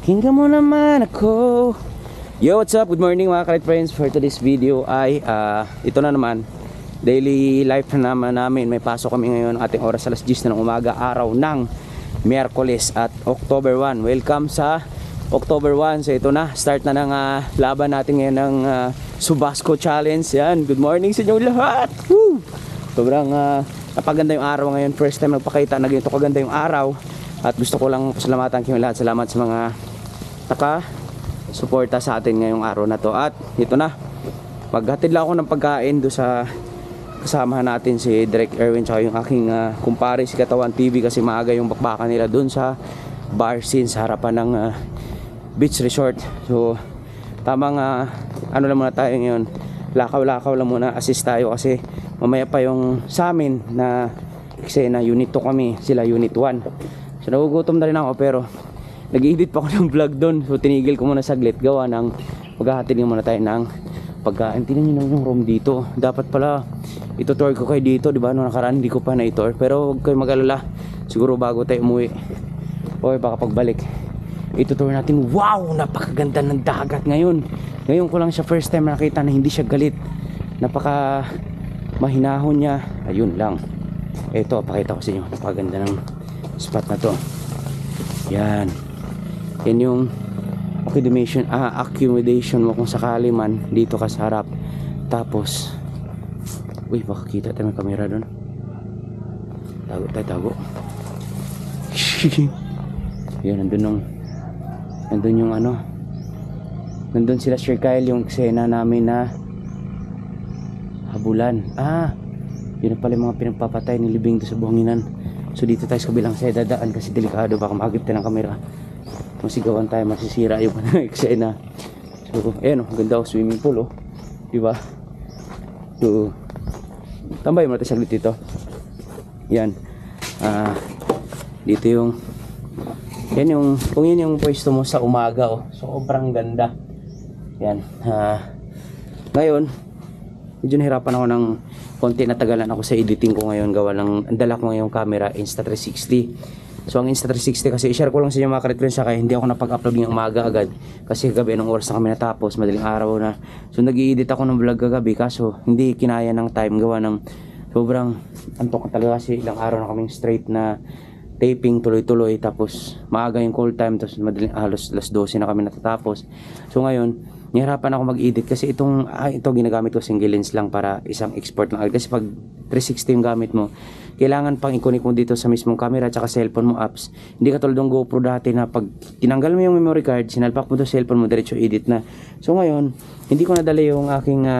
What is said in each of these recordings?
Pakinggan mo naman ako. Yo, what's up? Good morning mga Kalit Friends. For today's video ay ito na naman, daily life na naman namin. May pasok kami ngayon, ating oras alas 10 na ng umaga, araw ng Miyerkules at October 1. Welcome sa October 1. So ito na, start na ng laban natin ngayon ng Subasco Challenge. Yan, good morning sa inyo lahat. Woo! Sobrang napaganda yung araw ngayon. First time nagpakita na ganito kaganda yung araw. At gusto ko lang pasalamatan kayo lahat. Salamat sa mga suporta sa atin ngayong araw na to. At ito na, maghatid lang ako ng pagkain do sa kasamahan natin si Direk Erwin tsaka yung aking kumpare si Katawan TV, kasi maaga yung bakbakan nila dun sa bar scene sa harapan ng beach resort. So tamang ano lang muna tayo ngayon, lakaw-lakaw lang muna, assist tayo kasi mamaya pa yung sa amin na eksena, unit 2 kami, sila unit 1. So nagugutom na rin ako pero nag-edit pa ako ng vlog doon, so tinigil ko muna saglit gawa ng maghahatid muna tayo ng pagkain. Tingnan nyo yung room dito, dapat pala ito-tour ko kayo dito, di ba? Noong nakaraan hindi ko pa na-tour, pero huwag kayo mag-alala, siguro bago tayo umuwi o baka pagbalik ito-tour natin. Wow, napakaganda ng dagat ngayon. Ngayon ko lang siya first time nakita na hindi siya galit, napaka mahinahon niya. Ayun lang, ito pakita ko sa inyo, napakaganda ng spot na to. Yan yung accommodation mo kung sakali man dito ka sa harap. Tapos uy, baka kita tayo, may camera doon. Tago yan, nandun yung ano, nandun sila Sir Kyle, yung eksena namin na habulan. Yun na pala yung mga pinagpapatay ni Libing doon sa buhanginan. So dito tayo sa kabilang side dadaan kasi delikado, baka makagip tayo ng kamera, masigawan tayo, masisira yung eksena. So ayan o, ganda o, swimming pool o, diba? So tambay mo natin saglit dito. Yan, dito yung yan yung, kung yun yung pwesto mo sa umaga o, sobrang ganda. Yan, ngayon medyo nahirapan ako ng konti, natagalan ako sa editing ko ngayon gawa ng andala ko ngayong camera Insta360. So ang Insta360 kasi i-share ko lang sa inyo mga ka-reference, kaya hindi ako napag-upload ngayong umaga agad kasi kagabi anong oras na kami natapos, madaling araw na. So nag-i-edit ako ng vlog kagabi kaso hindi kinaya ng time gawa ng sobrang antok talaga kasi ilang araw na kaming straight na taping tuloy-tuloy, tapos maaga yung call time, tapos madaling halos alas 12 na kami natatapos. So ngayon nahirapan ako mag-edit kasi ito ginagamit ko single lens lang para isang export lang. Kasi pag 360 yung gamit mo, kailangan pang i-connect mo dito sa mismong camera at cellphone mo apps. Hindi katulad ng GoPro dati na pag tinanggal mo yung memory card, sinalpak mo to cellphone mo, diretso edit na. So ngayon, hindi ko nadala yung aking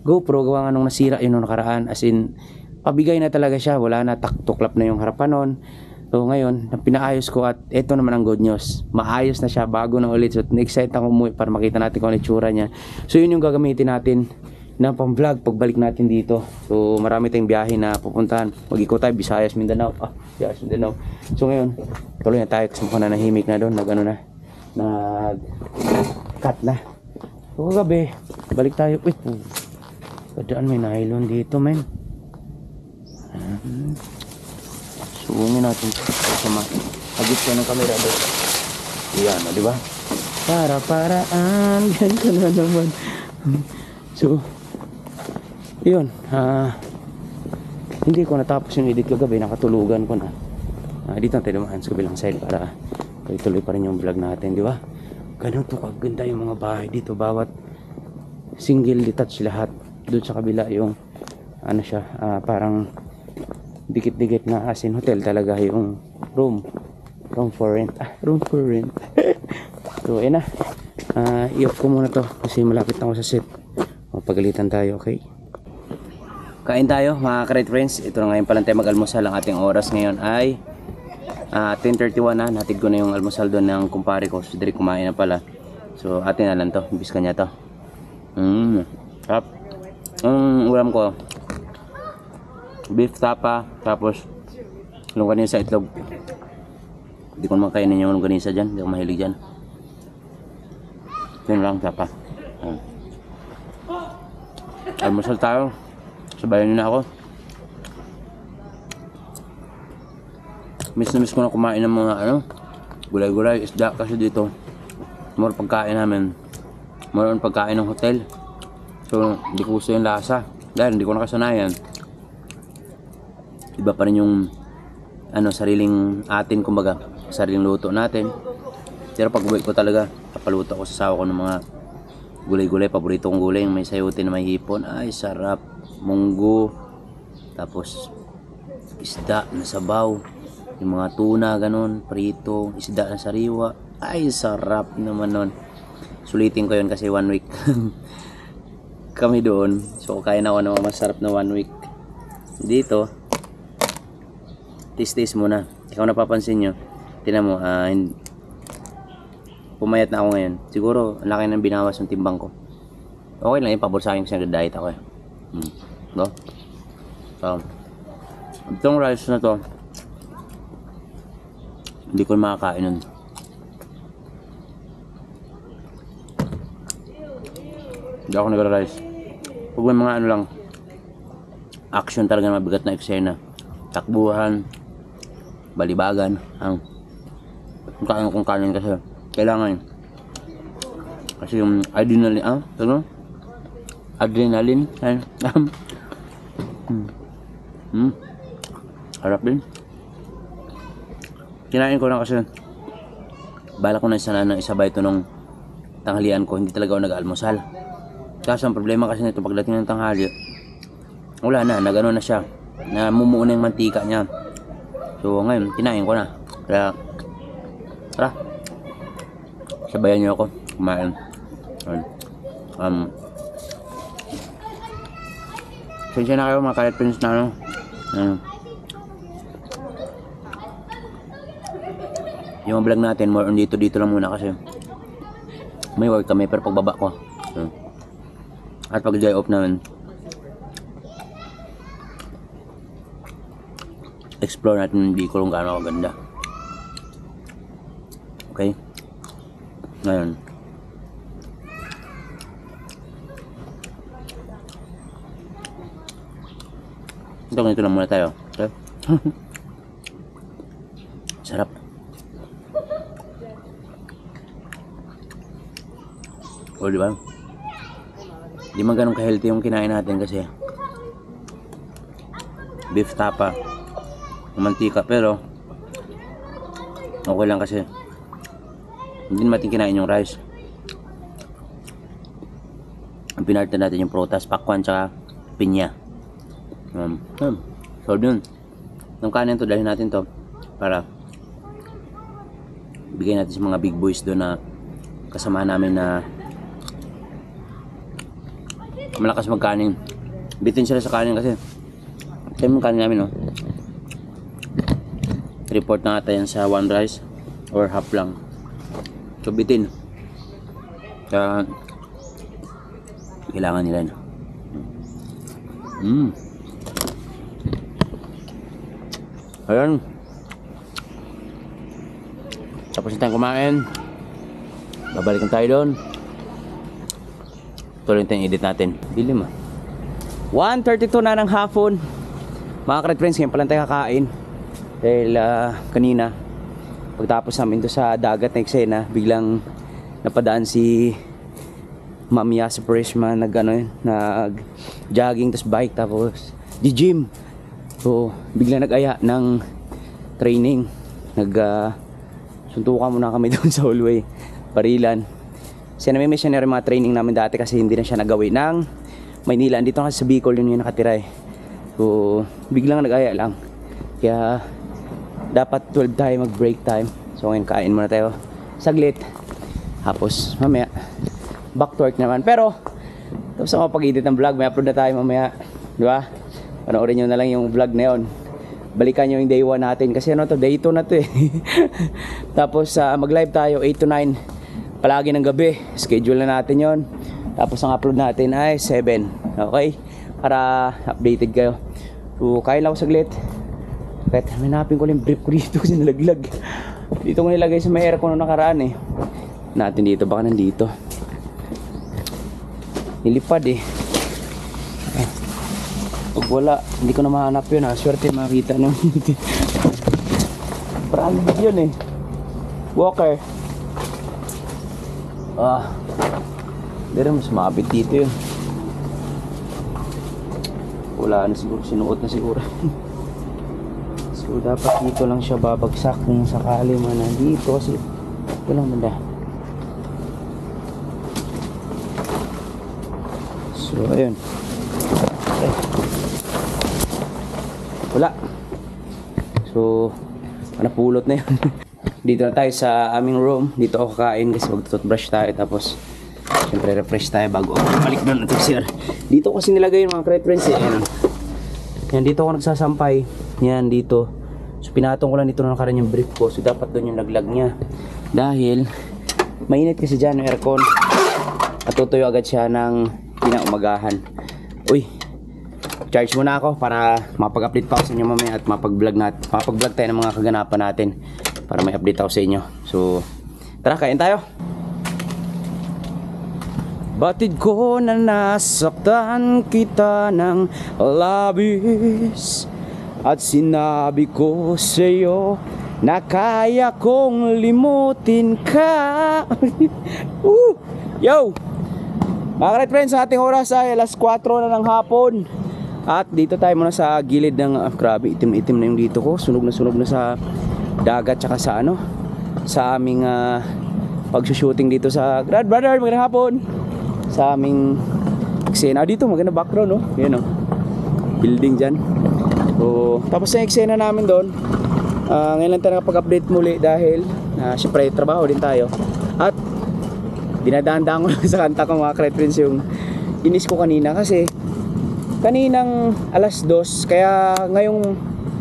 GoPro gawa nga nung nasira yun nung nakaraan. As in, pabigay na talaga siya, wala na, tuklap na yung harapan nun. So ngayon, pinaayos ko at ito naman ang good news. Maayos na siya, bago na ulit. So na-excite ako umuwi para makita natin kung ano itsura niya. So yun yung gagamitin natin na pang vlog pagbalik natin dito. So marami tayong biyahe na pupuntahan. Mag-ikot tayo, Visayas, Mindanao. Visayas, Mindanao. So ngayon, tuloy na tayo kasi mukhang nahimik na doon. Nag-cut na. So kagabi, balik tayo. Wait, padaan may nylon dito, men. Suungin natin sa agit ko ng camera doon. Yan, di ba? Para-paraan, ganito na naman. So, yun. Hindi ko natapos yung edit kagabi, nakatulugan ko na. Dito natin dumaan sa kabilang side para tuloy pa rin yung vlog natin, di ba? Ganun to kaganda yung mga bahay dito. Bawat single detached lahat. Doon sa kabila yung ano siya, parang dikit-dikit na, as in hotel talaga yung room for rent. Room for rent. So ayun na, i-off ko muna to kasi malapit na ako sa set. Mapagalitan tayo, okay? Kain tayo mga ka-red friends. Ito na ngayon palang tayo mag-almusal. Ang ating oras ngayon ay 10:31 na. Natid ko na yung almusal doon ng kumpare ko. So direct kumain na pala. So atin na lang to, ibis kanya to. Sarap. Ulam ko beef tapa, tapos longganisa itlog. Hindi ko naman kainin yung longganisa dyan, hindi ako mahilig dyan. Yun lang, tapa. Almusal tayo, sabayan nyo na ako. Miss na miss ko na kumain ng mga gulay-gulay, isda kasi dito. More pagkain namin. More on pagkain ng hotel. So, hindi ko gusto yung lasa. Dahil hindi ko nakasanayan. Iba pa rin yung sariling atin, kumbaga. Sariling luto natin. Pero pag uwi ko talaga, papaluto ko sa sawa ko ng mga gulay-gulay. Paborito kong gulay, yung may sayote na may hipon. Ay, sarap. Munggo. Tapos, isda na sabaw. Yung mga tuna, ganun. Prito. Isda na sariwa. Ay, sarap naman nun. Sulitin ko yun kasi 1 week. Kami doon. So, kain ako ng masarap na 1 week. Dito, tis-tis muna. Ikaw napapansin nyo. Tinan mo, pumayat na ako ngayon. Siguro, ang laki ng binawas ng timbang ko. Okay lang yung paborsahin kasi nag-diet ako eh. No? So, itong rice na to, hindi ko makakain nun. Hindi ako nag-rice. Pag may mga lang, action talaga, mabigat na eksena. Takbuhan, balibagan, kung kanin kasi. Kailangan. Kasi yung adrenaline, adrenaline, harap din. Kinain ko na kasi bala ko na sana na isabay ito nung tanghalian ko. Hindi talaga ako nag-almusal. Kasi ang problema kasi nito pagdating ng tanghali, wala na, nagano na siya, namumuo na yung mantika niya. So ngayon, kinain ko na. Kaya, tara, sabayan niyo ako kumain. Sensya na kayo mga kalit pins na yung vlog natin more on dito lang muna kasi may work kami pero pagbaba ko at pag day off namin explore natin yung Bicol kung gaano kaganda. Okay, ngayon ganito lang muna tayo. Okay? Sarap. O diba? Di man ganun ka-healthy yung kinain natin kasi beef tapa, mantika, pero okay lang kasi hindi natin kinain yung rice. Ang pinarta natin yung prutas, pakwan, tsaka pinya. So dun, ng kanin to, dahil natin to para bigay natin sa mga big boys doon na kasama namin na malakas magkanin. Bitin sila sa kanin kasi time yung kanin namin, no? Report na ata yan sa 1 rice or half lang. So bitin. Kaya kailangan nila yun. Ayan. Tapos na tayong kumain. Babalikan tayo doon. Tuloy tayong edit natin. Dilim 1:32 na ng hapon. Mga ka-red friends, ngayon pala tayo kakain. Dahil kanina pagtapos namin doon sa dagat na eksena, biglang napadaan si Mamya sa Prishma, nag jogging, tapos bike, tapos di gym. So bigla nag-aya ng training. Suntukan muna kami doon sa hallway, Parilan. Kasi namimiss siya na rin mga training namin dati kasi hindi na siya nagawin ng Maynila. Andito kasi sa Bicol yun yung nakatira eh. So biglang nag-aya lang. Kaya dapat 12 tayo mag break time. So ngayon kain muna tayo saglit. Tapos mamaya back to work naman. Pero tapos ako pag-edit ng vlog, may upload na tayo mamaya, di ba? Panoorin nyo na lang yung vlog na yun. Balikan nyo yung day 1 natin. Kasi ano to, day 2 na to eh. Tapos mag live tayo 8 to 9 palagi ng gabi. Schedule na natin yon. Tapos ang upload natin ay 7. Okay? Para updated kayo. So kain lang ako saglit. Kahit hanapin ko lang yung brief ko dito kasi nalaglag. Dito ko nilagay sa may aircon nung nakaraan eh. Natin dito, baka nandito. Nilipad eh. Pag wala, hindi ko na mahanap yun ha. Swerte makita nung branded yun eh. Walker. Hindi rin mas mabit dito yun. Wala na siguro, sinuot na siguro. So dapat dito lang siya babagsak kung sakali man nandito kasi ito lang banda. So ayun. Okay. Wala. So napulot na yun. Dito na tayo sa aming room. Dito ako kakain kasi mag-toothbrush tayo. Tapos siyempre refresh tayo bago ako balik doon at CR. Dito kasi nilagay yung mga crate friends eh. Ayan. Yan, dito ako nagsasampay. Yan, dito. So pinatong ko lang dito na nakaraan yung brief ko. So dapat doon yung laglag niya. Dahil mainit kasi dyan yung aircon. At tutuyo agad siya ng pinaumagahan. Uy, charge muna ako para mapag-update pa ako sa inyo mamaya at mapag-vlog tayo ng mga kaganapan natin para may update ako sa inyo. So tara, kain tayo. Batid ko na nasaktan kita ng labis at sinabi ko sa'yo na kaya kong limutin ka. Yo! Mga right friends, sa ating oras ay alas 4 na ng hapon. At dito tayo muna sa gilid ng grabe, itim-itim na yung dito ko. Sunog na sa dagat tsaka sa ano, sa aming pag-shooting dito sa brother, magandang hapon. Sa aming eksena dito, maganda background, no? Yan, no? Building dyan. So, tapos yung eksena namin doon, ngayon lang tayo nakapag-update muli dahil syempre trabaho din tayo. At dinadaan-daan ko lang sa kanta ko mga friends yung inis ko kanina kasi kaninang alas 2, kaya ngayong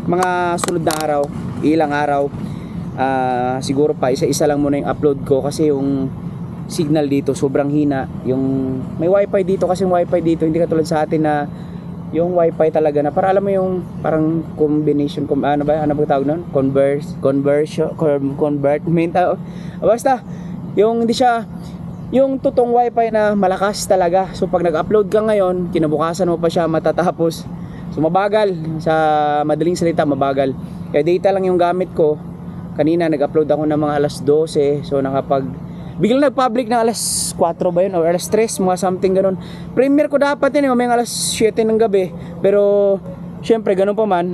mga sunod na araw, ilang araw, siguro pa isa-isa lang muna yung upload ko kasi yung signal dito sobrang hina. Yung may wifi dito kasi yung wifi dito hindi katulad sa atin na yung wifi talaga na para alam mo yung parang combination ano ba tawag noon, convertment basta yung hindi siya yung totoong wifi na malakas talaga. So pag nag-upload ka ngayon, kinabukasan mo pa siya matatapos. So mabagal, sa madaling salita mabagal. Kaya data lang yung gamit ko. Kanina nag-upload ako ng mga alas 12. So biglang nag-public ng alas 4 ba yun? O alas 3, mga something ganun. Premiere ko dapat yun, may alas 7 ng gabi. Pero, syempre, ganun pa man,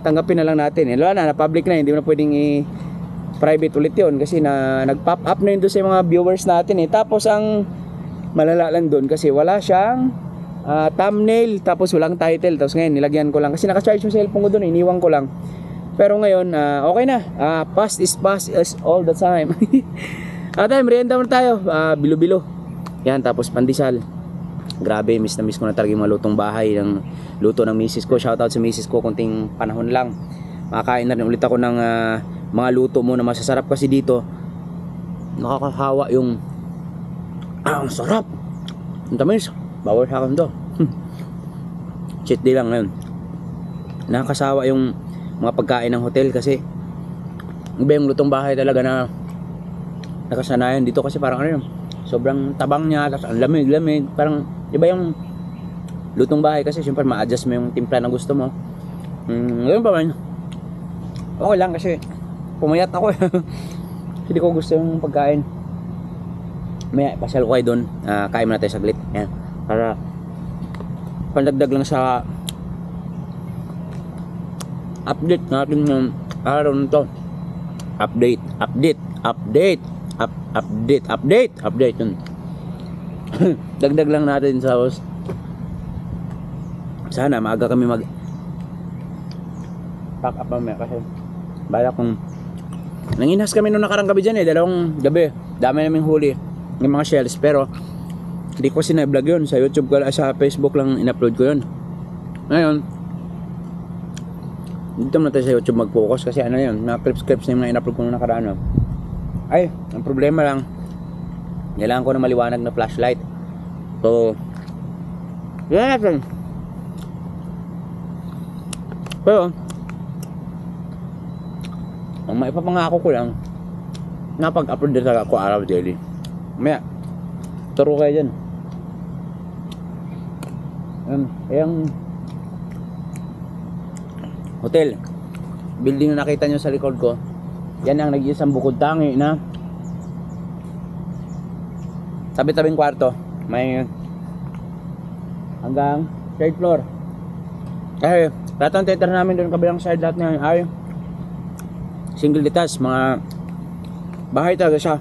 tanggapin na lang natin. Wala na, na-public na, hindi mo na pwedeng i-private ulit yun. Kasi nag-pop up na yun doon sa mga viewers natin eh. Tapos, ang malala lang doon kasi wala siyang thumbnail, tapos walang title. Tapos ngayon, nilagyan ko lang. Kasi naka-charge yung cellphone ko doon, iniwan ko lang. Pero ngayon, okay na. Past is all the time. Tayo, merienda muna tayo. Bilo-bilo. Yan, tapos pandesal. Grabe, miss na miss ko na talaga yung mga lutong bahay ng luto ng misis ko. Shoutout sa misis ko, kunting panahon lang. Makakain na rin ulit ako ng mga luto mo na masasarap kasi dito. Nakakahawa yung ang sarap. Ang tamis. Bawal sa akin to. Cheat day lang ngayon. Nakakasawa yung mga pagkain ng hotel kasi iba yung lutong bahay talaga na nakasanayan dito kasi parang ano yun, sobrang tabang niya, tapos ang lamig, parang iba yung lutong bahay kasi syempre ma-adjust mo yung timpla na gusto mo. Ngayon pa man, okay lang kasi pumayat ako. Hindi ko gusto yung pagkain. May pasyal ko kayo doon, kain muna tayo saglit. Yan, para pandagdag lang sa update natin ng araw nito. Update yun. Dagdag lang natin sa host. Sana maaga kami mag pack up mamaya kasi bala kung nanginhas kami nung nakarang gabi dyan eh, 2 gabi dami naming huli ng mga shells, pero hindi ko sina-vlog yun sa YouTube ko, sa Facebook lang in-upload ko yun. Ngayon dito na tayo sa YouTube mag-focus kasi ano yun, mga clips na yung mga in-upload ko nung nakaraan. Ay, ang problema lang, kailangan ko na maliwanag na flashlight. So, yan natin. Pero, ang maipapangako ko lang, napag-upload din talaga ako araw daily. Maya, turo kayo dyan. Yung hotel, building na nakita nyo sa likod ko, Yan ang nag-iisang bukod tangi na tabi-tabing kwarto. May hanggang third floor. Kasi lahat ng theater namin doon kabilang side, lahat na ay single detached, mga bahay talaga siya.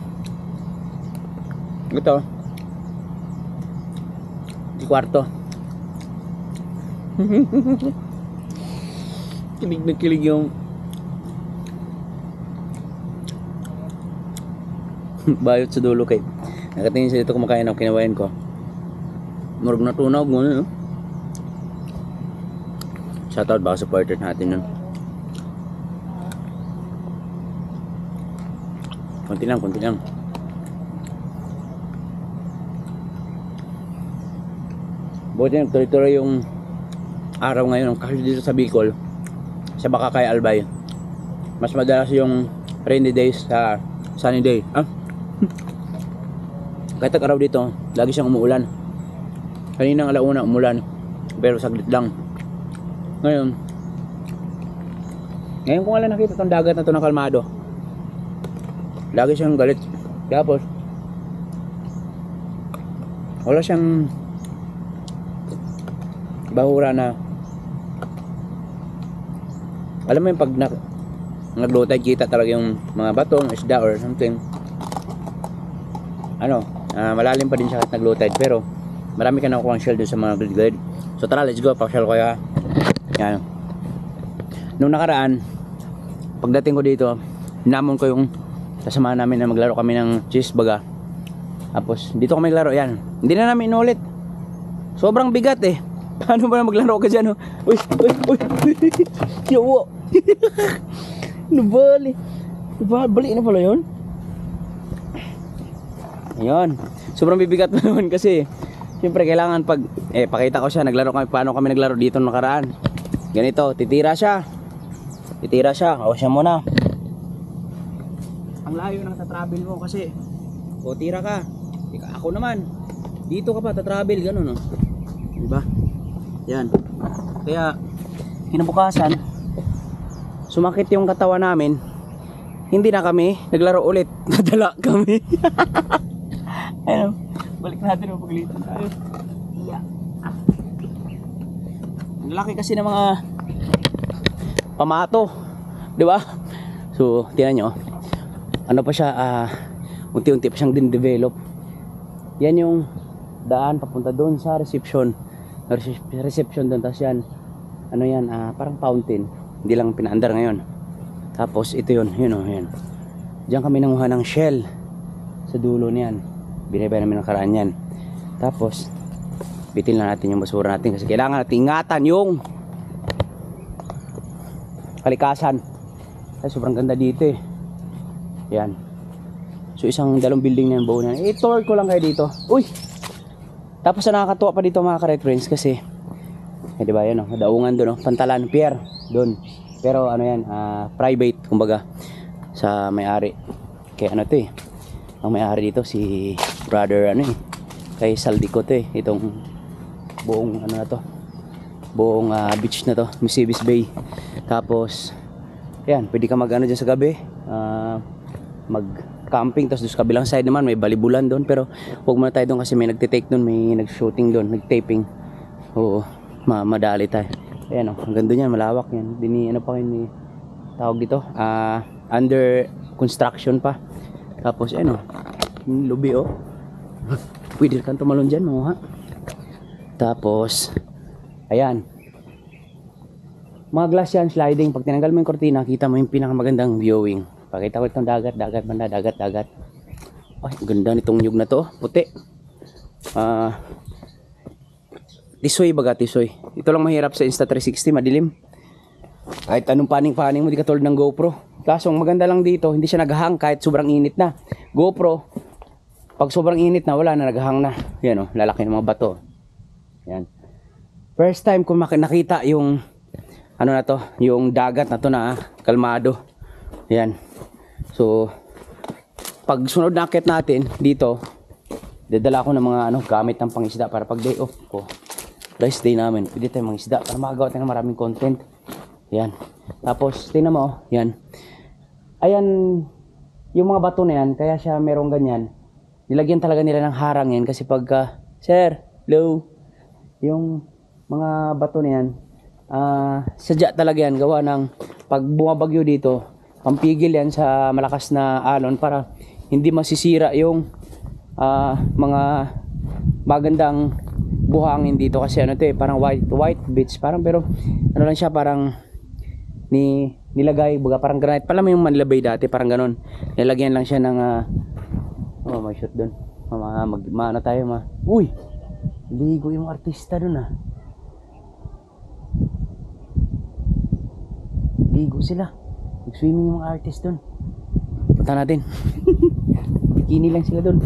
Ito di kwarto. Kilig na kilig yung bayot sa dulo kay nakatingin sa dito kumakain ng kinawain ko. Murag na tunaw mo no? Shoutout baka supporter natin nun. Konti lang, konti lang. Buti nagtuloy-tuloy yung araw ngayon kasi dito sa Bicol, sa Bakakay, Albay, mas madalas yung rainy days sa sunny day. Kahit araw dito, lagi siyang umuulan. Kaninang alauna umulan, pero saglit lang. Ngayon ko nga lang nakita itong dagat na ito ng kalmado. Lagi siyang galit. Tapos wala siyang bahura na alam mo yung pag nag-low tide, kita talaga yung mga batong isda or something. Malalim pa din siya kahit nag-low tide, pero marami ka nakukuha ang shell dun sa mga grid. So tara, let's go, pasyal ko ya. Yan. Nung nakaraan, pagdating ko dito, hinamon ko yung kasama namin na maglaro kami ng cheese baga. Tapos dito kami naglaro, yan. Hindi na namin inulit. Sobrang bigat eh. Paano ba na maglaro ka dyan? Uy. Yawo. Nabali. Bali na pala yun. Ayun. Sobrang bibigat na naman kasi siyempre kailangan pakita ko siya, naglaro kami, paano kami naglaro dito nakaraan. Ganito, titira siya. O siya muna. Ang layo ng tatravel mo kasi tira ka. Ako naman, dito ka pa tatravel, gano'n, no? Diba? Yan. Kaya kinabukasan sumakit yung katawan namin. Hindi na kami naglaro ulit. Nadala kami. Ayun, balik natin ang paglitan tayo. Yeah. Ang laki kasi ng mga pamato, di ba? So, tingnan nyo. Ano pa siya, unti-unti pa siyang din-develop. Yan yung daan papunta doon sa reception. Reception doon, tapos yan, ano yan, parang fountain. Hindi lang pinaandar ngayon. Tapos ito yun. Diyan kami nanguha ng shell sa dulo niyan. Binibay namin ng karaan yan. Tapos bitin lang natin yung basura natin kasi kailangan natin ingatan yung kalikasan. Ay, sobrang ganda dito eh. Yan. So dalawang building na yung buo na. I-tour ko lang kayo dito. Uy! Tapos nakakatuwa pa dito mga ka-red friends kasi diba yan, daungan doon, Pantalan Pier doon. Pero ano yan, private kumbaga sa may-ari. Kaya ano to eh, ang may-ari dito si brother kay Saldico to eh. Itong buong ano na to, buong beach na to, Misibis Bay. Tapos yan, pwede ka mag dyan sa gabi, mag camping. Tapos doon sa kabilang side naman may balibulan doon, pero huwag muna tayo doon kasi may nagte-take doon, may nag-shooting doon, nag-taping. Oo, madali tayo. Ayan ang ganda niyan, malawak yan. Ano pa kayo tawag dito, under construction pa. Tapos yung lubi pwede kang tumalon dyan mo ha. Tapos ayan, mga glass yan, sliding. Pag tinanggal mo yung kortina, kita mo yung pinakamagandang viewing. Pakita ko itong dagat banda, dagat. Ay, ganda nitong nyug na to, puti. Tisoy baga, tisoy. Ito lang mahirap sa Insta360, madilim. Kahit anong paning mo, di katulad ng GoPro. Kaso ang maganda lang dito, hindi siya naghahang kahit sobrang init na. GoPro, pag sobrang init na, wala na, naghahang na. Yan lalaki ng mga bato. Yan. First time ko nakita yung na to, yung dagat na to na kalmado. Yan. So pag sunod na akit natin dito, dadala ko ng mga gamit ng pangisda para pag day off ko, rest day namin, pwede tayong mangisda para makagawa tayo ng maraming content. Yan. Tapos tingnan mo, yan. ayan, yung mga bato na yan, kaya siya merong ganyan. Nilagyan talaga nila ng harang yan kasi pagka, sir, hello, yung mga bato na yan, sadya talaga yan, gawa ng pag bumabagyo dito, pampigil yan sa malakas na alon para hindi masisira yung mga magandang buhangin dito kasi ano to eh, parang white beach parang, pero ano lang siya, parang nilagay baga parang granite pala, may yung Manila Bay dati parang ganon, nilagyan lang siya ng oh may shoot doon, maano tayo uy, ligo yung artista doon ligo sila, nag-swimming yung mga artist doon, punta natin. Bikini lang sila doon.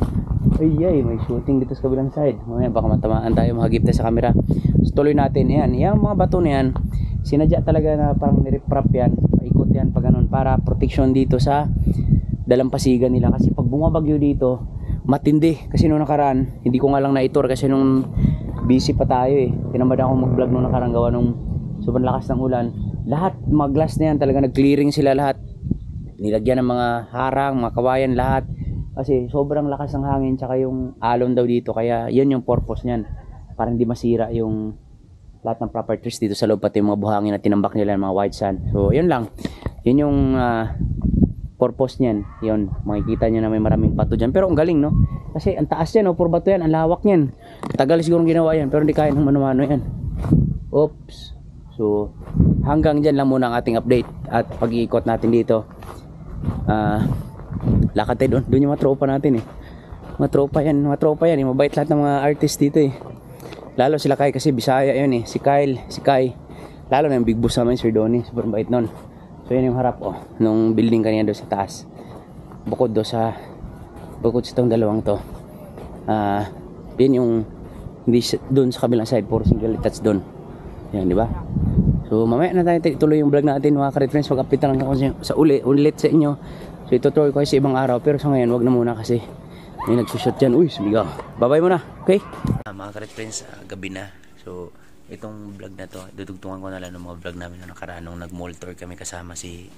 Ay, may shooting dito sa kabilang side. Mamaya baka matamaan tayo, mahagip tayo sa camera. So, tuloy natin. Yan, yung mga bato na yan, sinadya talaga na parang niriprap yan, paikot yan pag ganun, para protection dito sa dalampasigan nila. Kasi pag bumabagyo dito, matindi. Kasi nung nakaraan, hindi ko nga lang na-tour kasi nung busy pa tayo eh. Tinamad ako mag-vlog nung nakaraan gawa nung sobrang lakas ng ulan. Lahat, mga glass na yan, talaga nag-clearing sila lahat. Nilagyan ng mga harang, mga kawayan, lahat. Kasi sobrang lakas ng hangin tsaka yung alon daw dito, kaya yun yung purpose niyan, para hindi masira yung lahat ng properties dito sa loob, pati yung mga buhangin na tinambak nila ng mga white sand. So yun lang, yun yung purpose niyan. Yun, makikita nyo na may maraming bato dyan, pero ang galing no, kasi ang taas yan, puro bato yan, ang lawak yan, tagal siguro ginawa yan, pero hindi kaya ng mano-mano yan. Oops. So hanggang dyan lang muna ang ating update at pag-iikot natin dito. Lakad tayo doon yung mga tropa natin eh. Mga tropa yan eh. Mabait lahat ng mga artist dito eh. Lalo sila Kai kasi Bisaya yun eh. Si Kyle, si Kai. Lalo na yung big boss naman, Sir Donnie. Super mabait nun. So yun yung harap nung building kanina doon sa taas. Bukod sa itong dalawang to. Yun yung hindi doon sa kabilang side, puro single touch doon. Yan, di ba? So mamaya na tayo tuloy yung vlog natin mga ka-red friends. Mag-update na lang ako sa ulit sa inyo. So itutuloy ko sa ibang araw, pero sa ngayon wag na muna kasi may nagsushoot dyan. Uy, sumigaw. Bye-bye muna, okay? Mga ka-red friends, gabi na. So itong vlog na to, dudugtungan ko na lang ng mga vlog namin na nakaraan nung nag-mall tour kami kasama si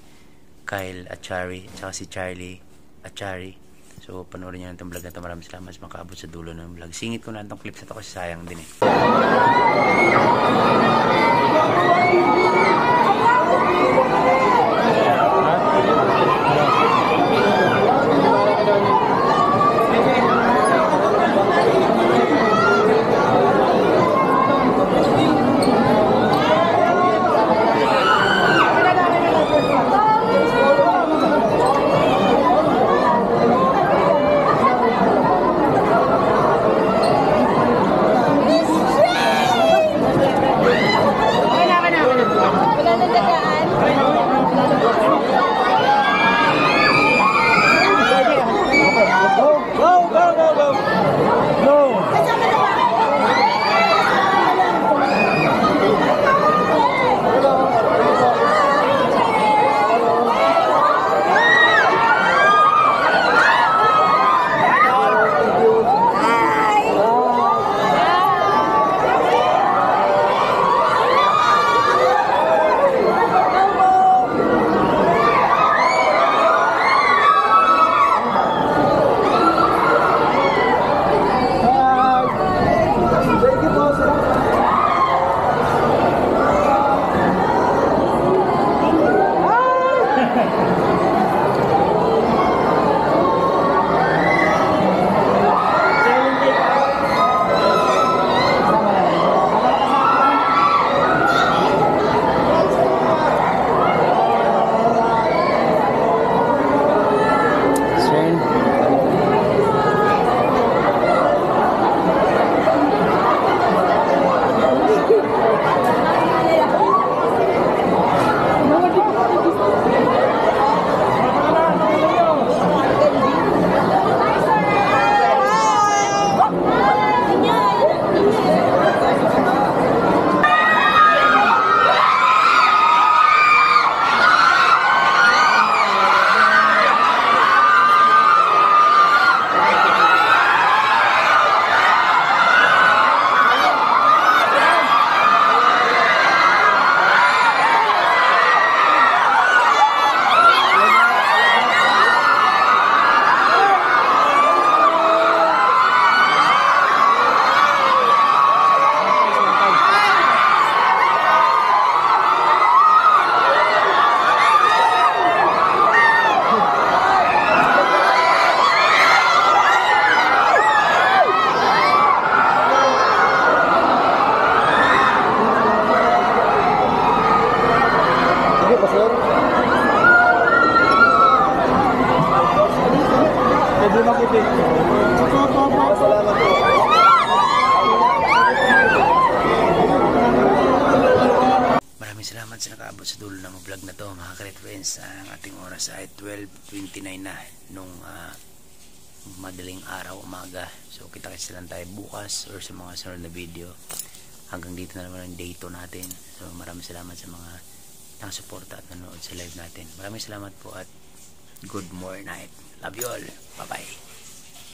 Kyle at Chari, at saka si Charlie at Chari. So panoorin nyo na itong vlog na to. Maraming salamat sa makaabot sa dulo ng vlog. Singit ko na itong clips na to kasi sayang din eh. salamat sa nakaabot sa dulo ng vlog na to mga ka-Red Friends. Ang ating oras ay 12:29 na nung madaling araw, umaga. So kita-kits lang tayo bukas or sa mga sunod na video. Hanggang dito na naman ang day 2 natin. So maraming salamat sa mga nakasuporta at nanonood sa live natin. Maraming salamat po at good morning night. Love you all. Bye bye.